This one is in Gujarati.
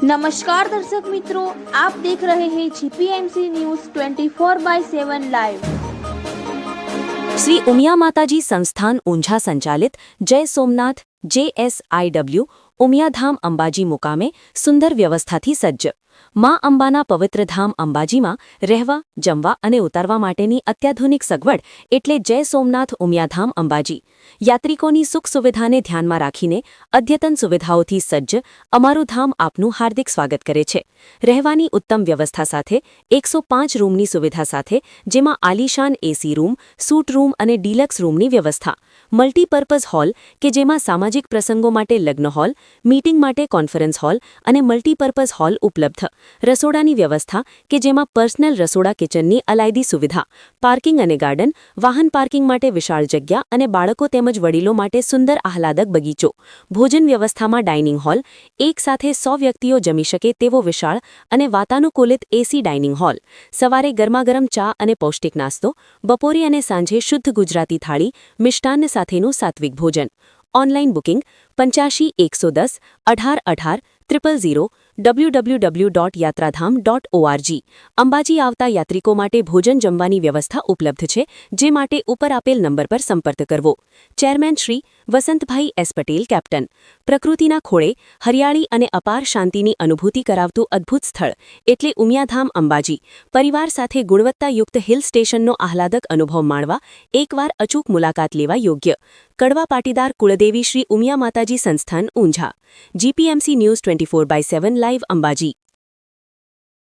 नमस्कार दर्शक मित्रों, आप देख रहे हैं जीपीएमसी न्यूज 24/7 लाइव। श्री उमिया माताजी संस्थान ऊंझा संचालित जय सोमनाथ JSIW ઉમિયાધામ અંબાજી મુકામે સુંદર વ્યવસ્થાથી સજ્જ માં અંબાના પવિત્ર ધામ અંબાજીમાં રહેવા, જમવા અને ઉતારવા માટેની અત્યાધુનિક સગવડ એટલે જય સોમનાથ ઉમિયાધામ અંબાજી. યાત્રિકોની સુખ સુવિધાને ધ્યાનમાં રાખીને અદ્યતન સુવિધાઓથી સજ્જ અમારું ધામ આપનું હાર્દિક સ્વાગત કરે છે. રહેવાની ઉત્તમ વ્યવસ્થા સાથે 105 રૂમની સુવિધા સાથે, જેમાં આલીશાન AC રૂમ, સૂટ રૂમ અને ડીલક્સ રૂમની વ્યવસ્થા. મલ્ટીપર્પઝ હોલ કે જેમાં સામાજિક પ્રસંગો માટે લગ્ન હોલ, મીટિંગ માટે કોન્ફરન્સ હોલ અને મલ્ટીપર્પઝ હોલ ઉપલબ્ધ. રસોડાની વ્યવસ્થા કે જેમાં પર્સનલ રસોડા કિચનની અલાયદી સુવિધા, પાર્કિંગ અને ગાર્ડન, વાહન પાર્કિંગ માટે વિશાળ જગ્યા અને બાળકો તેમજ વડીલો માટે સુંદર આહલાદક બગીચો. ભોજન વ્યવસ્થામાં ડાઇનિંગ હોલ, એક સાથે 100 વ્યક્તિઓ જમી શકે તેવો વિશાળ અને વાતાનુકૂલિત AC ડાઇનિંગ હોલ. સવારે ગરમાગરમ ચા અને પૌષ્ટિક નાસ્તો, બપોરે અને સાંજે શુદ્ધ ગુજરાતી થાળી, મિષ્ટાન્ન સાથેનું સાત્વિક ભોજન. Online booking 85 110 18 18 000 www.yatradham.org. અંબાજી આવતા યાત્રિકો માટે ભોજન જમવાની વ્યવસ્થા ઉપલબ્ધ છે, જે માટે ઉપર આપેલ નંબર પર સંપર્ક કરવો. Chairman Shri Vasantbhai S. Patel, captain. પ્રકૃતિના ખોળે હરિયાળી અને અપાર શાંતિની અનુભૂતિ કરાવતું અદ્ભુત સ્થળ એટલે ઉમિયાધામ અંબાજી. પરિવાર સાથે ગુણવત્તાયુક્ત હિલ સ્ટેશનનો આહલાદક અનુભવ માણવા એકવાર અચૂક મુલાકાત લેવા યોગ્ય. કડવા પાટીદાર કુળદેવી શ્રી ઉમિયા માતાજી સંસ્થાન Unjha. GPMC news 24/7 live Ambaji.